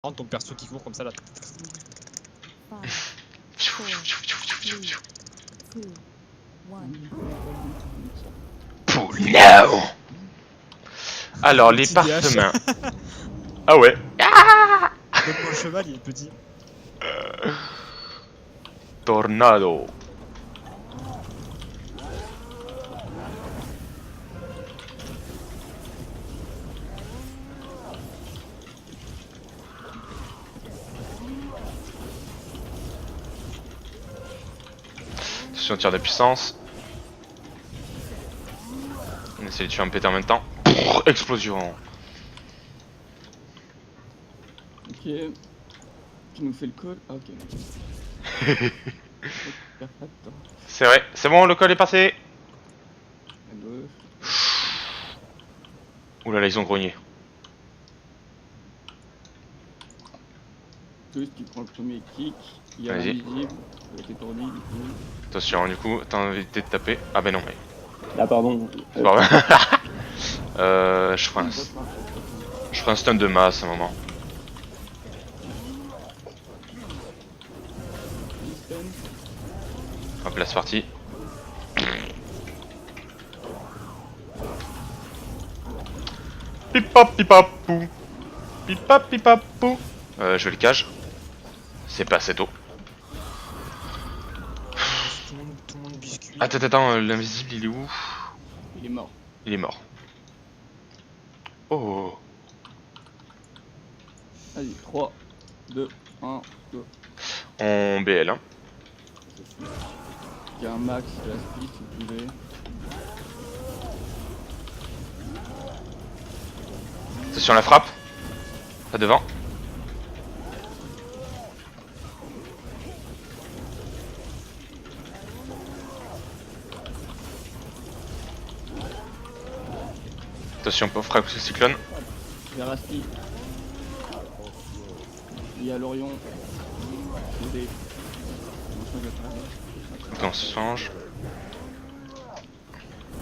Prends ton perso qui court comme ça là. Pull now. Alors les Petit parchemins. Ah ouais. Donne-moi le cheval, il est petit. Tornado. Attention, tir de puissance. On essaie de tuer un pété en même temps. Explosion. Ok. Tu nous fais le call. Ah, ok. C'est vrai, c'est bon, le col est passé. À gauche. Ouh là là, ils ont grogné. Tous, tu prends le premier kick. Il y a Vas-y. l'invisible. Il va t'étourdir du coup. Attention, du coup, t'as évité de taper. Ah ben non, mais. Ah, pardon. C'est pas vrai. Je ferai un stun de masse à un moment. Hop là, c'est parti. Pipap pipapou. Pipap pipapou. Je vais le cage. C'est pas assez tôt. Tout le monde biscuit. Attends, l'invisible il est où? Il est mort. Il est mort. Oh. Allez, 3, 2, 1, go. On BL, hein. Il y a un max de la speed si vous voulez. Attention la frappe. Pas devant. Attention, pauvre frappe sous cyclone. Verasti. Il y a l'Orion. Désolé. Ok, on se change.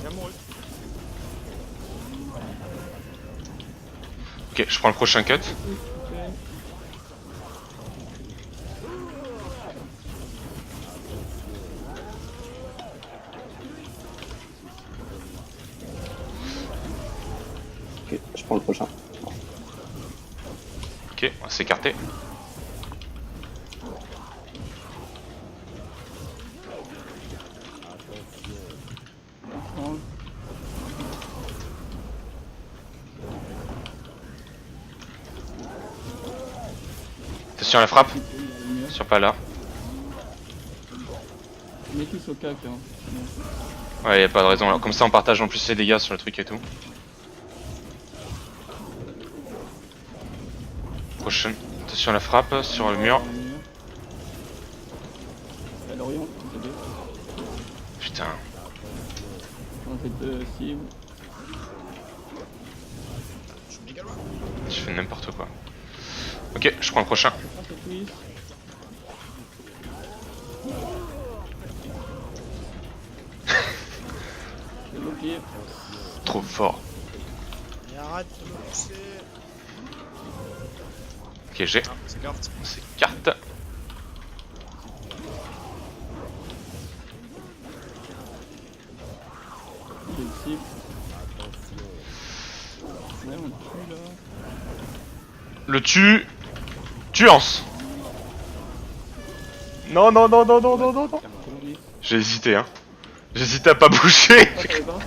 Bien mouru. Ok, je prends le prochain cut. Ok, je prends le prochain. Ok, on va s'écarter. Attention à la frappe. Sur pas là. On est tous au cac, hein. Ouais, y a pas de raison là. Comme ça on partage en plus les dégâts sur le truc et tout. Prochaine. Attention à la frappe sur le mur. Il y a l'Orion, désolé. Putain. On fait deux cibles. Je suis méga loin. Je fais n'importe quoi. Ok, je prends le prochain. Ah, c'est twist. C'est bloqué. Trop fort. Et arrête de me pousser. Ok, j'ai. Ah, c'est carte. On s'écarte. J'ai le cible. Ouais, on tue là. Le tue. Tuance. Non, non, non, non, non, non, non, non. J'ai hésité, hein. J'hésitais à pas bouger. Ah, t'avais pas?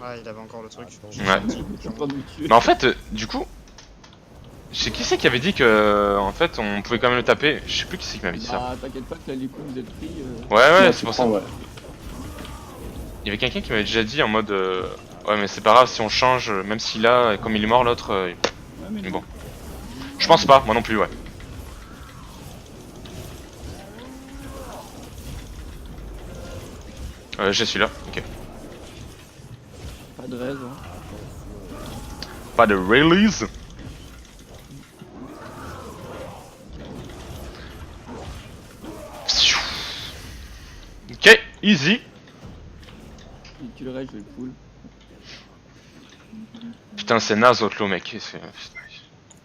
Ouais, il avait encore le truc. Ouais. Je suis en train de me tuer. Mais en fait, du coup, je sais qui c'est qui avait dit que, en fait, on pouvait quand même le taper. Je sais plus qui c'est qui m'avait dit ça. Ah, t'inquiète pas que là, du coup, vous êtes pris. Ouais, c'est pour ça. Ouais. Il y avait quelqu'un qui m'avait déjà dit en mode, ouais, mais c'est pas grave si on change, même si là, comme il est mort, l'autre. Ouais, mais Bon. Je pense pas, moi non plus, ouais. J'ai celui-là, ok. pas de raison. Pas de release. Ok, easy. Si tu le restes, je vais le full. Putain, c'est naze, Outlaw, mec.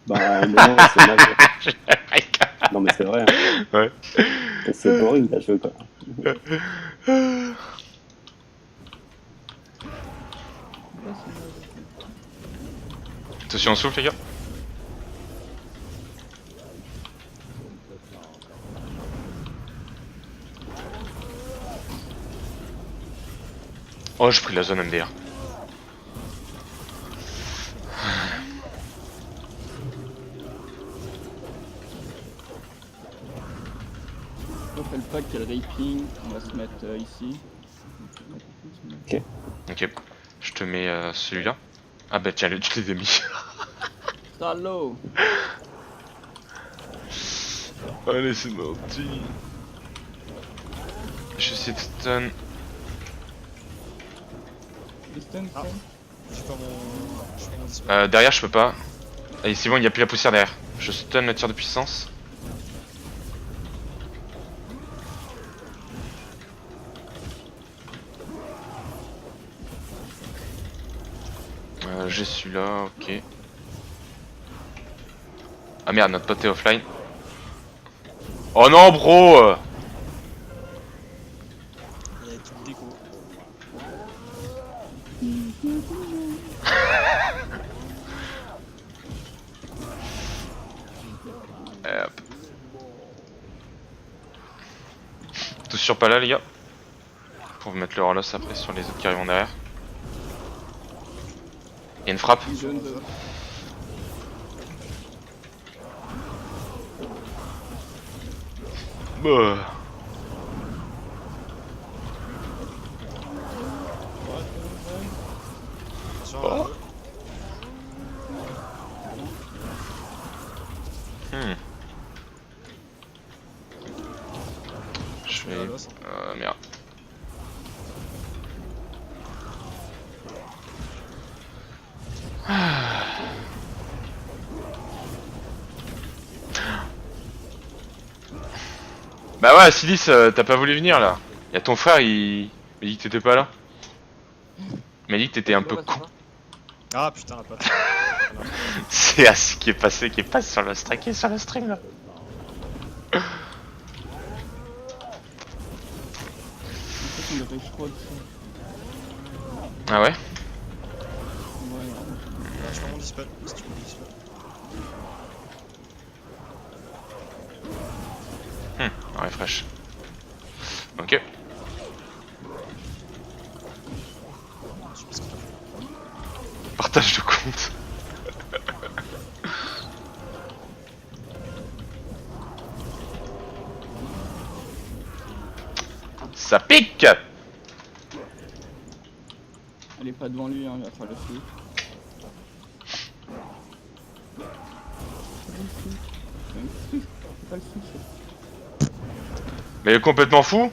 Bah, non, c'est naze. Non, mais c'est vrai. Hein. Ouais. C'est boring, là, jeu, quoi. Attention en souffle les gars. Oh j'ai pris la zone MDR. On fait le pack, il y a le raping, on va se mettre ici. Ok. Je te mets celui-là. Ah bah tiens, tu les ai mis. Salaud. Allez c'est parti. Je sais de stun. Distance, Ah. Je fais pas mon dispel. Derrière je peux pas. Allez c'est bon, il n'y a plus la poussière derrière. Je stun le tir de puissance. J'ai celui-là, ok. Ah merde, notre pote est offline. Oh non bro. Il y a tout le déco. Hop. Tous sur pas là les gars. Pour vous mettre le relos après sur les autres qui arrivent derrière. Il y a une frappe. Jaune, Bah. Attention, Oh. Je vais... merde. Bah ouais, Silis, t'as pas voulu venir là. Y'a ton frère, il m'a dit que t'étais pas là. Il m'a dit que t'étais un peu con. Ah putain la patte. C'est à ce qui est passé, qui est pas sur le stream, sur le stream là. en fait, on devrait fraud ça. Ah ouais? Ouais, Je fais mon dispel si tu veux mon dispel. Ouais, fraîche. Ok. Je sais pas ce que t'as fait. Partage de compte. Ça pique! elle est pas devant lui, hein, il va faire le flou. C'est pas le flou, c'est Mais il est complètement fou?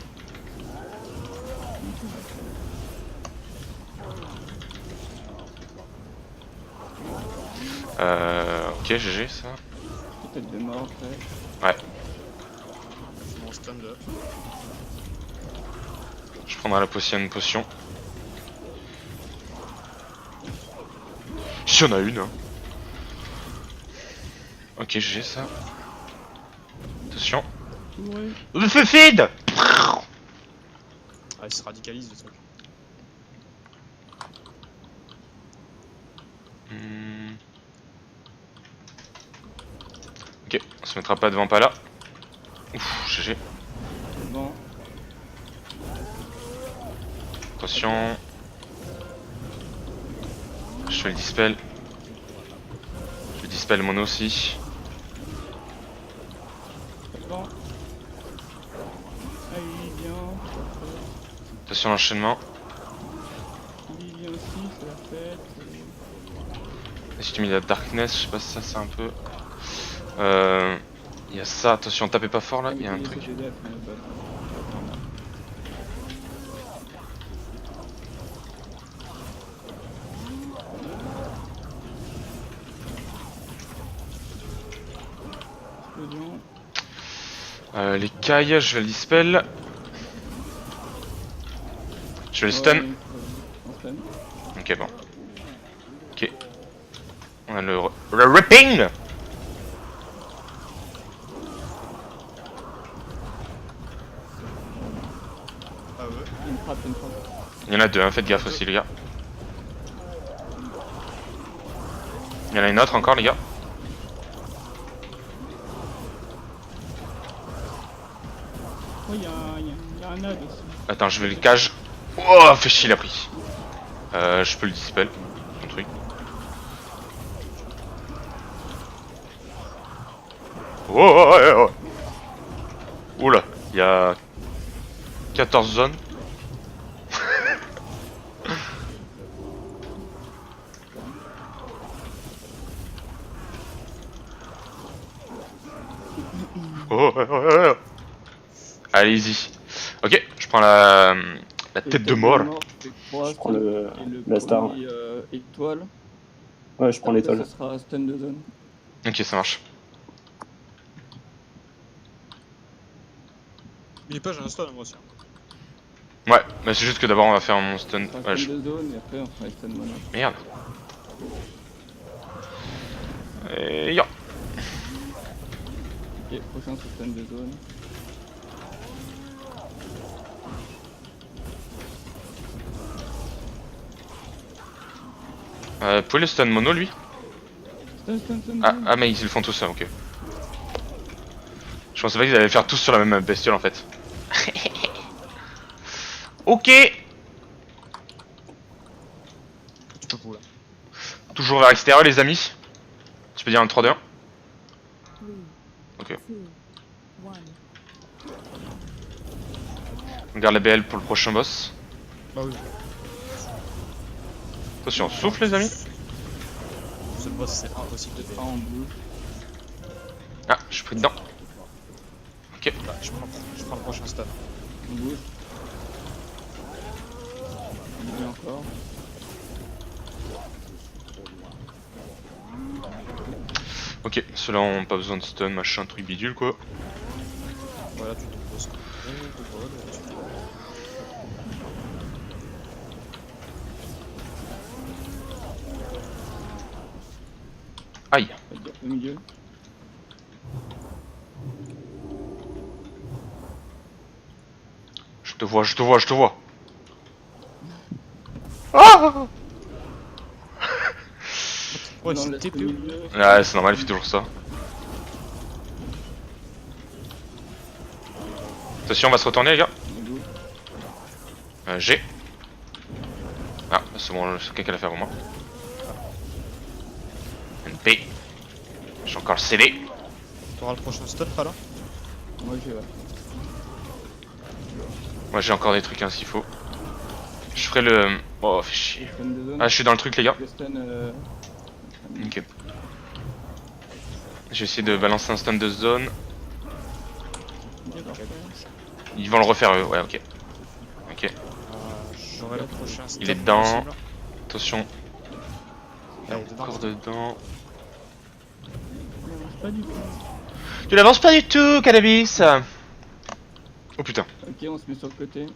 Ok, GG ça. peut-être de mort après. Ouais, Je fais mon stun de. je prendrai la potion. Si y'en a une. Hein. Ok, GG ça. Attention. Ouais. Le feu feed! Ah il se radicalise le truc. Ok, on se mettra pas devant pas là. Ouf, GG. Bon, Attention. Je fais le dispel. Je dispel mon aussi. bon. Ah, il est bien. Attention à l'enchaînement. Il est bien aussi, c'est la fête. Et si tu mets la darkness, je sais pas si ça c'est un peu. Il y a ça, attention, tapez pas fort là, il y a un truc. Les cailles, je vais le dispel. Je vais le stun. Ok, bon. Ok. On a le ripping. t'as une frappe. Il y en a deux, hein, faites gaffe aussi les gars. Il y en a une autre encore les gars. Oh, il y a un ad aussi. Attends, je vais le cage. Oh, fait chier, il a pris. Je peux le dispel, mon truc. Oh. Oula, il y a 14 zones. Oh. Allez-y. Ok, je prends la tête de mort. Je prends la star. Étoile. Ouais, je prends l'étoile. Ça sera stun de zone. Ok, ça marche. Il est pas, j'ai un stun moi aussi. Ouais, mais c'est juste que d'abord on va faire mon stun. Ça sera Ouais, stun de zone et après on fera stun mana. Merde. Et yo. Ok, prochain c'est stun de zone. Pouvez le stun mono lui? Stun. Ah mais ils le font tous ça, ok. Je pensais pas qu'ils allaient le faire tous sur la même bestiole en fait. Ok. Tu peux pour là. Toujours vers l'extérieur les amis. Tu peux dire un 3-2-1. Ok. On garde la BL pour le prochain boss. Bah oui. Attention, souffle les amis. Ce boss c'est impossible de Pas faire. en bouche. Ah, je suis pris dedans. Ok. Bah, je prends le prochain stun. En bouche. Il est encore. Ok, ceux-là ont pas besoin de stun, machin, truc bidule quoi. Voilà, tu te poses. Aïe. Faites gaffe au milieu. Je te vois. Ah Ouais, Non, c'est laisse TP. le milieu. Ouais, c'est normal, il fait toujours ça. Attention, on va se retourner les gars. En bouche. G. Ah, c'est bon, c'est quelqu'un l'a fait avant moi. NP. J'ai encore le CD. T'auras le prochain stun, pas là? Moi j'ai ouais. Moi j'ai encore des trucs hein, s'il faut. Je ferai le... Oh, fait chier. Stun de zone. Ah, je suis dans le truc les gars. Le stun Ok. Je vais essayer de balancer un stun de zone. Ils vont le refaire eux, ouais, ok. Ok, J'aurai le prochain stun. il est dedans. possible. Attention. Allez, dedans. Encore dedans. Pas du tout. Tu n'avances pas du tout, Cannabis. Oh putain. Ok, on se met sur le côté.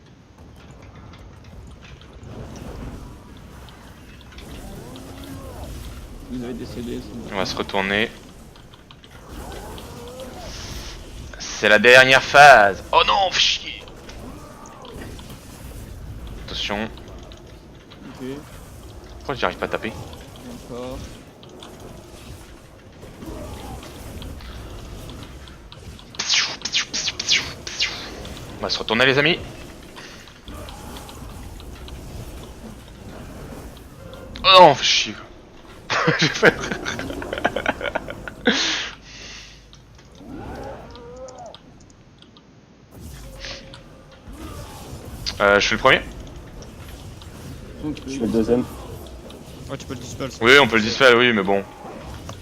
Vous avez des CD, c'est On va se retourner. C'est la dernière phase. Oh non, fais chier. Attention. ok. Pourquoi j'arrive pas à taper? Encore. On va se retourner les amis. Oh non, fais chier. J'ai fait... je fais le premier. Donc, Je fais le deuxième. Ouais, tu peux le dispel. ça. Oui, on peut le dispel, oui, mais bon.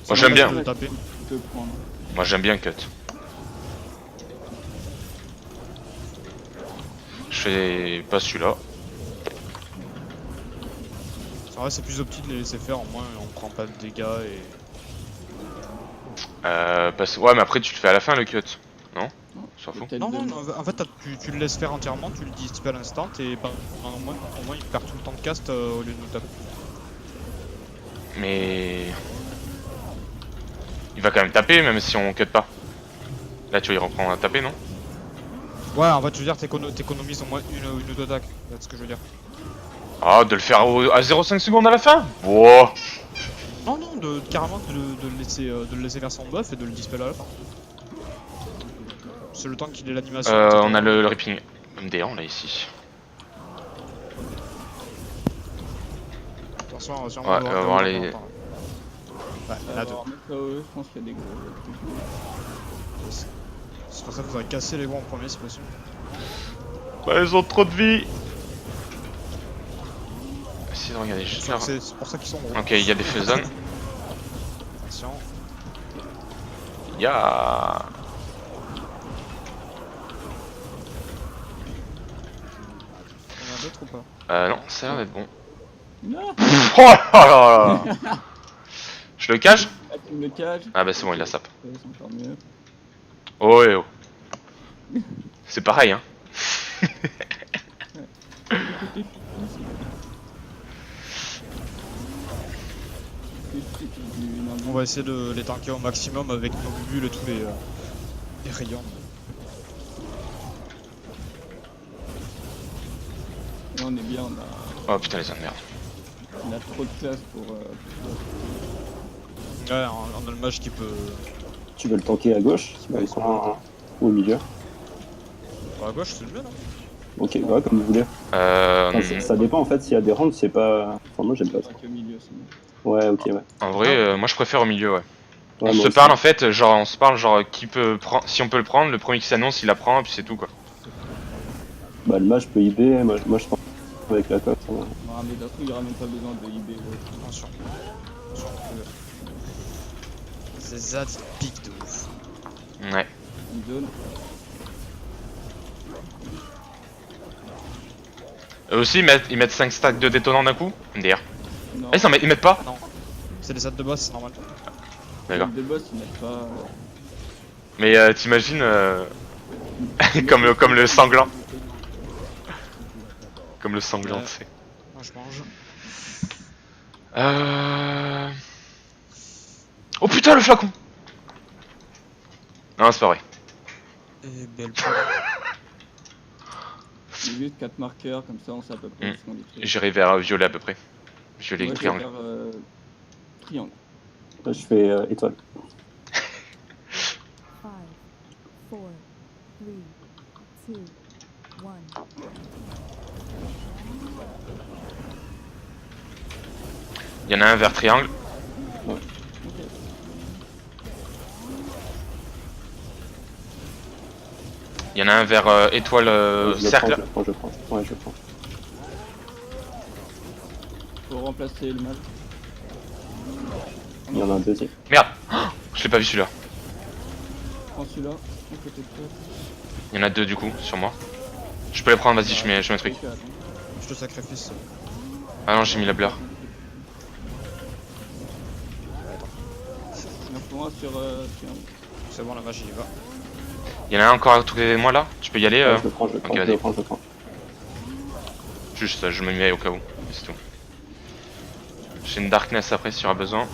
Moi j'aime bien. Tu peux le taper. Tu peux prendre. Moi j'aime bien cut. Je fais pas celui-là. En vrai, c'est plus optique de les laisser faire, au moins on prend pas de dégâts et. Ouais, mais après tu le fais à la fin le cut. Non? Non. On s'en fout. Peut-être Non, de- non, en fait, tu le laisses faire entièrement, tu le dispel instant et bah, au moins il perd tout le temps de cast au lieu de nous taper. Mais... Il va quand même taper même si on cut pas. Là tu vois il reprend à taper non? Ouais, en fait, je veux dire, t'économises au moins une ou deux attaques. C'est ce que je veux dire. Ah, de le faire à 0,5 secondes à la fin. Wow. Non, non, carrément de le laisser faire son buff et de le dispel à la fin. C'est le temps qu'il ait l'animation. On a le ripping MD1 là ici. Attention, attention, Ouais, on va voir les... Ouais, il y en a deux. Alors, je pense qu'il y a des gros. C'est pour ça que vous aurez cassé les gros en premier si possible. Bah, ils ont trop de vie. Essayez de regarder juste là. C'est pour ça qu'ils sont gros. Ok, il y a des feux zones. Attention. Il y a... Il y en a d'autres ou pas? Non, ça a l'air d'être bon. Non. Oh là là. Je le cache? Ah, tu me le caches. Ah bah c'est bon, il a sap. C'est encore mieux. Oh et oh. C'est pareil hein. On va essayer de les tanker au maximum avec nos bulles et tous les rayons. Là, on est bien, Oh putain les zones merde. on a trop de place pour. Ouais, on a le mage qui peut. Tu veux le tanker à gauche Ouais, ils sont là. ou au milieu? À gauche, c'est le mieux, non? Ok, ouais, comme vous voulez. Enfin, ça dépend en fait, s'il y a des rounds, c'est pas. Enfin, moi j'aime pas ça. Au milieu, sinon. Ouais, ok, ouais. En vrai, moi je préfère au milieu ouais. Ouais, On moi se aussi. parle en fait, genre on se parle genre qui peut prendre, si on peut le prendre, le premier qui s'annonce il la prend et puis c'est tout quoi. Bah, le mage peut IB, moi je pense avec la cote. Non, mais d'un coup, il n'y aura même pas besoin de IB. Attention. Attention. C'est Zad, il pique de ouf. Ouais. Une zone. Eux aussi ils mettent 5 stacks de détonnants d'un coup MDR. Non. Ah ils mettent pas? Ah non. C'est les Zad de boss, c'est normal. D'accord. De boss, ils mettent pas. Mais t'imagines comme le sanglant. Comme le sanglant, Ouais. tu sais. Moi je mange. Oh putain le flacon. Non c'est pas vrai. Et belle Il y a juste 4 marqueurs, comme ça, on sait à peu près où sont les trucs. J'irai vers violet à peu près. Violet Ouais, triangle. je vais faire, triangle. Là, je fais étoile. 5, 4, 3, 2, 1. Il y en a un vers triangle. Il y en a un vers étoile je le cercle. prends. Ouais, je le prends. Faut remplacer le mal. Il y en a un deuxième. Merde. Je l'ai pas vu celui-là. Prends celui-là, à côté de toi. Il y en a deux du coup sur moi. Je peux les prendre, vas-y je mets le truc. Ok, attends. Je te sacrifice. Ah non j'ai mis la blur. Il y en a pour un sur triangle. C'est bon, la magie y va. Il y en a un encore à côté de moi là. Tu peux y aller Ouais, je le prends. Ok, vas-y. Je le prends. Juste je me mets au cas où. C'est tout. J'ai une darkness après s'il y aura besoin.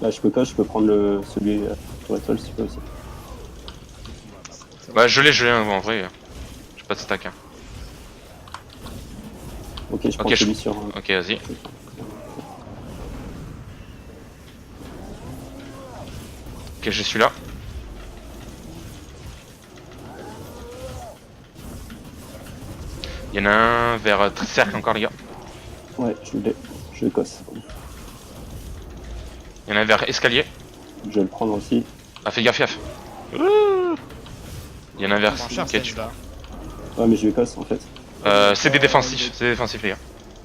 Là, je peux prendre celui pour étoile si tu veux aussi. Ouais je l'ai en vrai. J'ai pas de stack hein. Ok, je prends Ok, celui sur. Ok vas-y. Ok j'ai celui-là. Il y en a un vers cercle encore les gars. Ouais, je le cosse. Il y en a un vers escalier. Je vais le prendre aussi. Ah fais gaffe. Ouh. Il y en a un vers Prends cher, sketch. c'est là. Ouais, mais je le cosse en fait. C'est des défensifs, les gars.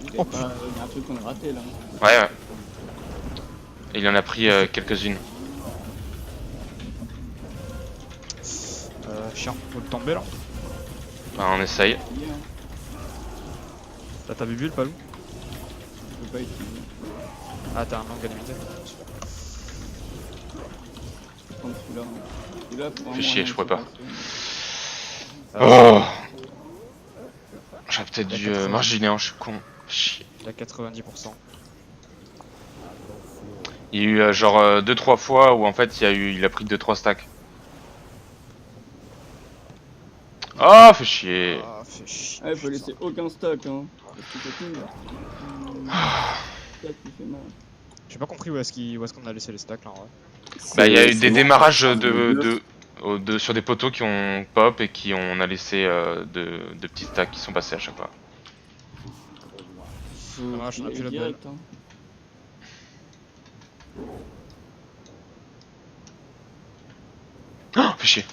Il y a un truc qu'on a raté là. Ouais. Et il en a pris quelques-unes. Chiant, faut le tomber là. Bah, on essaye. Bien, hein. Là t'as bubule, pas loup. Je peux pas utiliser. Ah t'as un manque d'animité. Je vais prendre celui-là. Celui-là, pour Fais chier, je pourrais pas. Euh, Oh J'aurais peut-être dû marginer, hein, je suis con. Chier. Il a 90%. Il y a eu genre 2-3 fois où en fait il a pris 2-3 stacks. Oh, fais chier. Ah, fait chier. Ah, il faut laisser aucun stock, hein. Parce que c'est tout. Stack qui fait mal. J'ai pas compris où est-ce qu'on a laissé les stacks là en vrai. Bah, il y a eu C'est des bon. démarrages bluff. sur des poteaux qui ont pop et qui on a laissé de petits stacks qui sont passés à chaque fois. Dommage, on a plus la direct, hein. Oh, fais chier.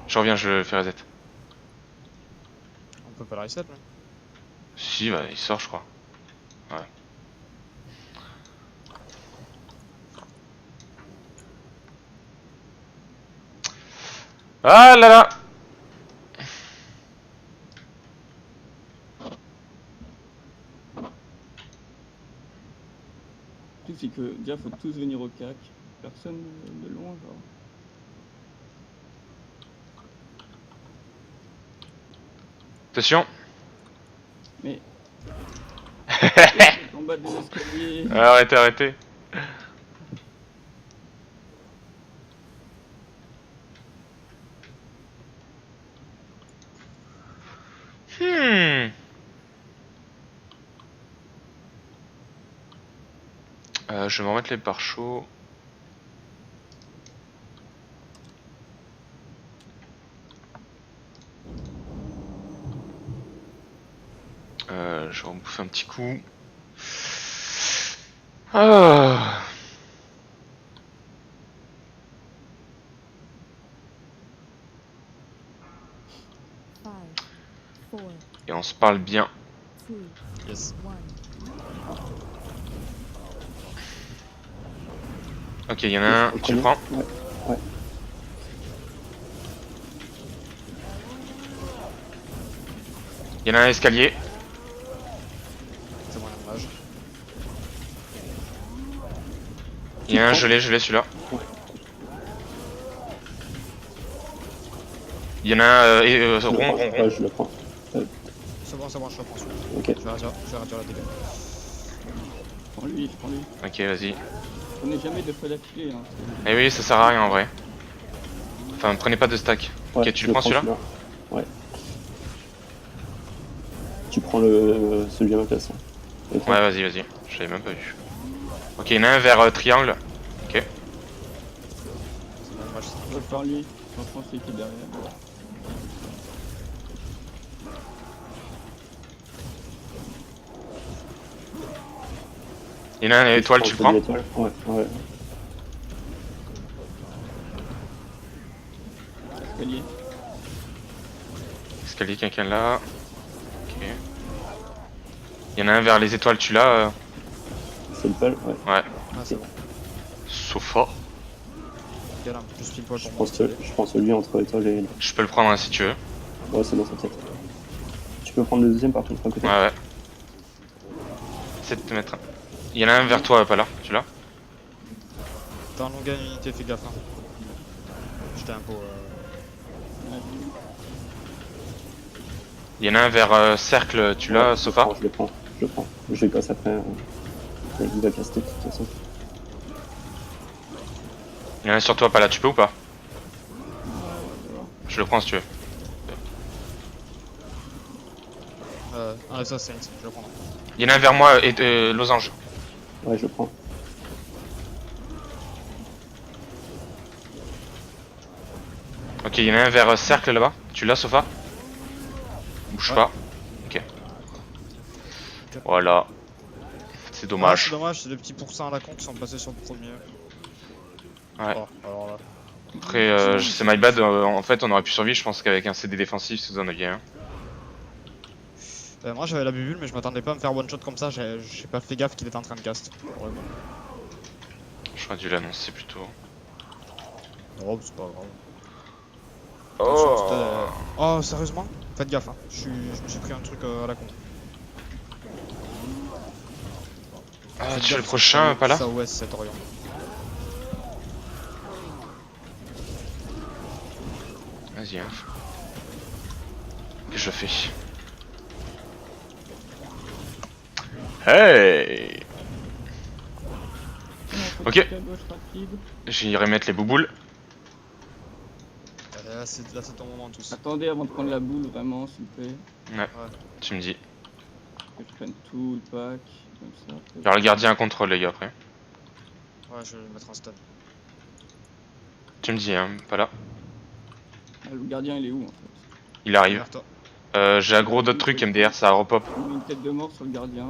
Je reviens, je fais reset. On peut pas la reset là. Si, bah, il sort, je crois. Ouais. Ah là là. Le truc, c'est que déjà, faut tous venir au CAC. Personne de loin, genre. Attention. Mais. En bas des escaliers. Arrêtez, arrêtez. Je vais me remettre les pare-chocs. Je vais en bouffer un petit coup. Ah. Five, four, Et on se parle bien. two, Yes. one. Ok, il y en a un, tu le prends. Ouais, ouais. Il y en a un escalier. C'est bon, un dommage. Il y en a un gelé celui-là. Il y en a un Je rond, le prends. rond, rond. Ouais, je le prends. C'est bon, je le prends celui-là. Ok. Je vais réduire la dégâts. Je prends lui. Ok, vas-y. Prenez jamais deux fois d'affilée, hein. Eh oui, ça sert à rien en vrai. Enfin, prenez pas de stack. Ouais, Ok, tu je le prends celui-là. Ouais. Tu prends celui à ma place. Hein. Et toi Ouais, vas-y, vas-y. Je l'avais même pas vu. Ok, il y en a un vers triangle. Ok. C'est dommage. Je vais faire lui. Je prends celui qui est derrière. Il y en a un étoile, tu le prends. Étoile. Ouais, ouais. Escalier. Escalier, quelqu'un là. Ok. Il y en a un vers les étoiles, tu l'as. C'est le pal, ouais. Ouais. Ah, c'est bon. Sofa. Nickel, un peu plus pile poil Je pour moi. prends celui entre étoile et... Je peux le prendre hein, si tu veux. Ouais, c'est bon, ça tête. Tu peux prendre le deuxième par contre à côté. Ouais, ouais. Essaie de te mettre un. Il y en a un vers toi, pas là. Tu l'as. T'as un longue unité, fais gaffe. Hein. J'étais un peu. Il y en a un vers cercle, tu l'as, Ouais, Sofa. Je le prends. Je le passe après. Il va caster de toute façon. Il y en a un sur toi, pas là. Tu peux ou pas? Je le prends si tu veux. Un Assassin, je le prends. Il y en a un vers moi et losange. Ouais, je le prends. Ok, il y en a un vers cercle là-bas. Tu l'as, Sofa? Bouge pas. Ok. Voilà. C'est Ah, dommage. c'est dommage, c'est des petits pourcents à la con qui sont passés sur le premier. Ouais. Oh, alors là. Après, c'est my bad. En fait, on aurait pu survivre. Je pense qu'avec un CD défensif, si vous en aviez un. Moi j'avais la bubule, mais je m'attendais pas à me faire one shot comme ça. J'ai pas fait gaffe qu'il était en train de cast. Vraiment. J'aurais dû l'annoncer plutôt. Oh, c'est pas grave. Oh. Oh, sérieusement? Faites gaffe, hein. Je me suis pris un truc à la con. Ah, tu fais le prochain, pas là? Ça, ouais, c'est Orion. Vas-y, hein. Que je fais. Hey! Ok. À gauche rapide. J'irai mettre les bouboules. Là c'est ton moment tous. Attendez avant de prendre la boule, vraiment, s'il vous plaît. Tu me dis. Que je prenne tout le pack, comme ça. Il y aura le gardien à contrôle, les gars, après. Ouais, je vais le mettre en stun. Tu me dis, hein, pas là. Ah, le gardien, il est où, en fait? Il arrive. Vers toi. J'ai aggro d'autres trucs, MDR, ça repop. Il met une tête de mort sur le gardien.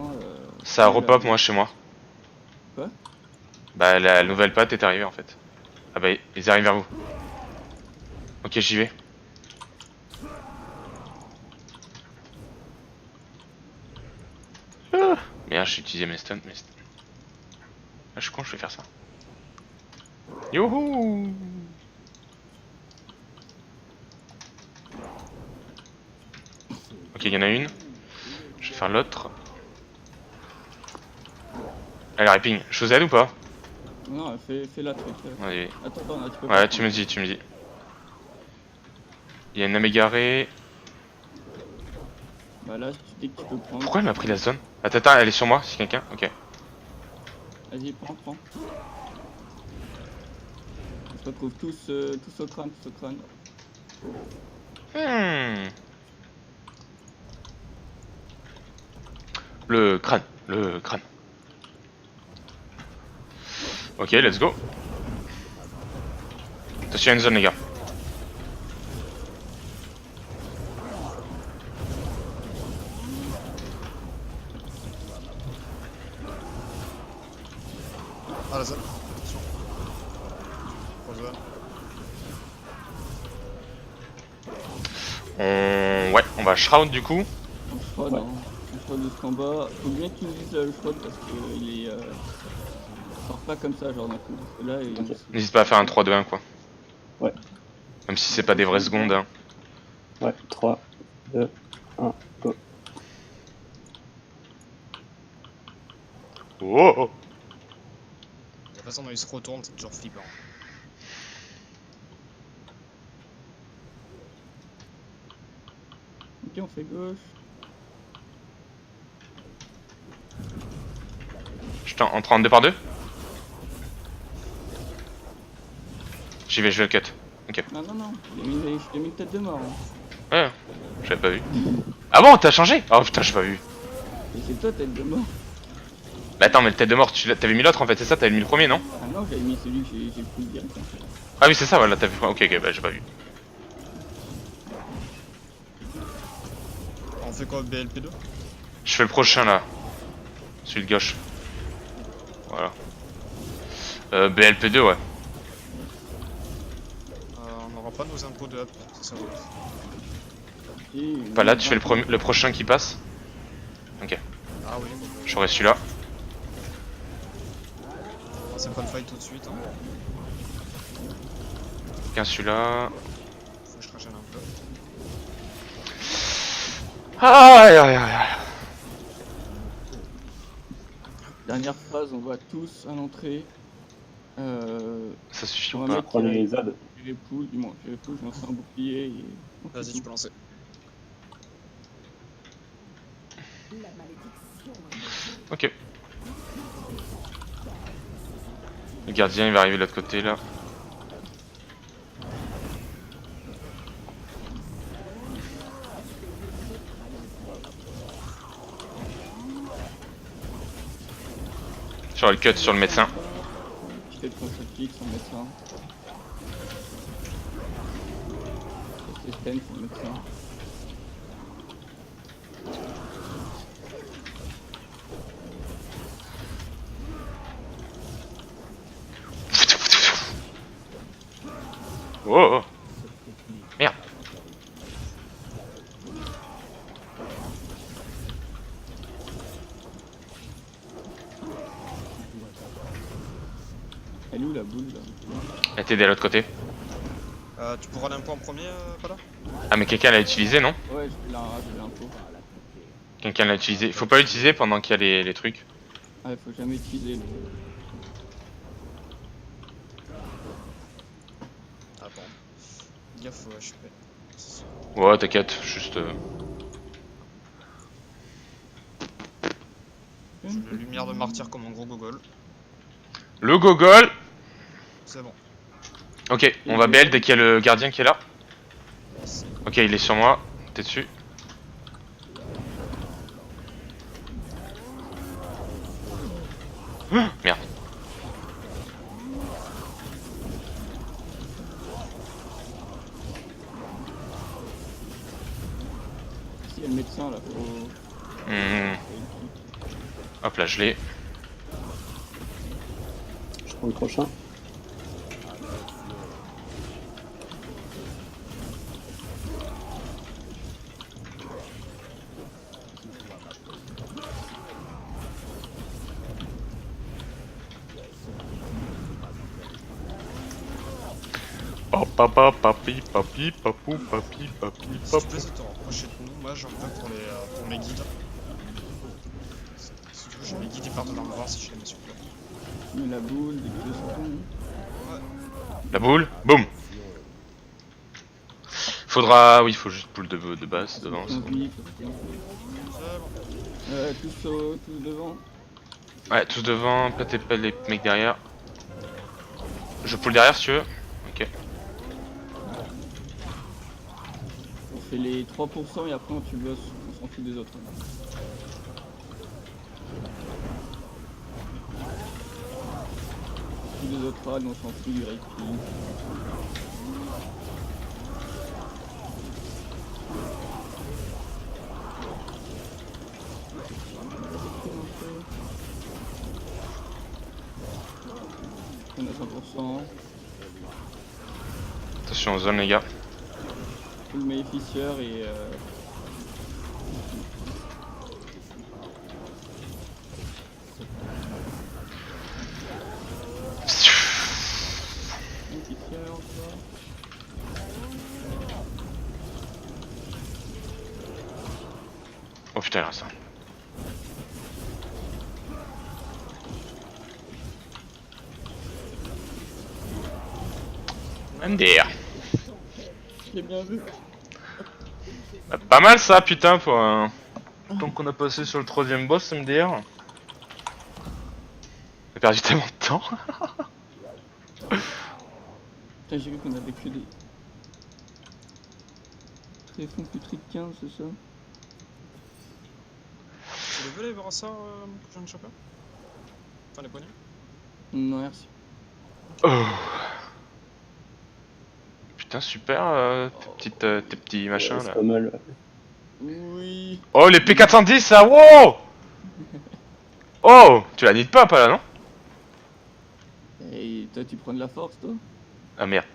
Ça repop, moi, chez moi. Quoi? Bah, la nouvelle patte est arrivée, en fait. Ah bah, ils arrivent vers vous. Ok, j'y vais. Ah, merde, j'ai utilisé mes stuns. Ah, je suis con, je vais faire ça. Youhou! Ok, il y en a une. Je vais faire l'autre. Elle riping. Je vous aide ou pas? Non, fais la truc. Allez. Attends, là, tu peux Ouais, pas tu me dis. Il y a une âme égarée. Bah là, dès que tu peux prendre. Pourquoi elle m'a pris la zone? Attends, elle est sur moi, si quelqu'un. Ok. Vas-y, prends. On se retrouve tous au crâne, Le crâne. Ok, let's go. Attention à une zone, les gars. Ah la zone. Attention. Grosse zone. Ouais, on va shroud du coup. On shroud, hein. On shroud de ce combat. Faut bien qu'ils utilisent le shroud parce qu'il est. Sort pas comme ça, genre d'un coup. Parce que là, il N'hésite pas à faire un 3-2-1 quoi. Ouais. Même si c'est pas des vraies secondes. Hein. Ouais, 3, 2, 1, go. Oh. De toute façon, quand il se retourne, c'est toujours flippant. Ok, on fait gauche. Je t'en entre en 2 par 2. J'y vais, je vais le cut. Ok. Non, je t'ai mis une tête de mort. Hein. Ouais, j'avais pas vu. Ah bon, t'as changé? Oh putain, j'ai pas vu. Et c'est toi, tête de mort. Bah attends, mais le tête de mort, t'avais mis l'autre en fait, c'est ça? T'avais mis le premier, non? Ah non, j'avais mis celui que j'ai pris direct. En fait. Ah oui, c'est ça, voilà, t'avais fait. Ok, bah j'ai pas vu. On fait quoi, BLP2? Je fais le prochain là. Celui de gauche. Voilà. BLP2, ouais. On n'aura pas nos impôts de up, c'est ça. Et Pas là, tu fais le prochain qui passe. Ok. Ah oui. J'aurai celui-là. C'est pas le fight tout de suite. Hein. Tiens, celui-là. Faut que je régène un peu. Aïe. Dernière phase, on voit tous à l'entrée. Ça suffit On ou va pas? mettre Prenez les ZAD. les poules, du moins, j'ai les poules, je lance un bouclier et... Vas-y, tu peux lancer. La malédiction. Ok. Le gardien il va arriver de l'autre côté là. Sur le cut sur le médecin. Je fais le contre-clic sur le médecin. C'est Sten sur le médecin. Oh. Merde. Elle est où la boule là? Elle était de l'autre côté. Tu pourras l'impôt en premier, pas là? Ah mais quelqu'un l'a utilisé non? Ouais, je fais l'impôt. Quelqu'un l'a utilisé. Faut pas l'utiliser pendant qu'il y a les trucs. Ah, il faut jamais utiliser le... Ah bon. Gaffe au HP. Ouais t'inquiète, juste... J'ai la lumière de martyr comme un gros gogol. Le gogol. C'est bon. Ok, on va BL dès qu'il y a le gardien qui est là. Ok, il est sur moi. T'es dessus. Merde. Si y a le médecin là, faut. Hop là, je l'ai. Je prends le prochain. Papa, papi, papi, papou, papi, papi, Si tu papou. peux essayer de te rapprocher de nous, moi j'en veux pour mes guides. Si tu veux, j'ai mes guides, ils partent dans le voir si je les mets sur toi. Mais la boule, des deux secondes. La boule, boum. Faudra, oui, il faut juste boule de base devant. On vit, C'est bon. tous devant. Ouais, tous devant, platez pas les mecs derrière. Je pull derrière si tu veux. Ok. On fait les 3% et après on tue boss, on s'en fout des autres. Tous les autres rades, on s'en fout du raid killing. On a 100%. Attention aux zones les gars. Full Maleficier et Maleficier encore. Oh putain, il reste un. MDR. J'ai bien vu. Bah, pas mal ça putain pour un... Tant qu'on a passé sur le 3ème boss MDR. J'ai perdu tellement de temps. Putain, j'ai vu qu'on avait que des... Téléphone plus de 15, c'est ça? Tu veux aller voir ça, jeune chopper? Enfin, les poignets? Non, merci. Oh. Putain super tes petits machins C'est là. pas mal. Oui. Oh les P410 ça, wow. Oh, tu la nides pas là non? Et toi, tu prends de la force, toi? Ah merde.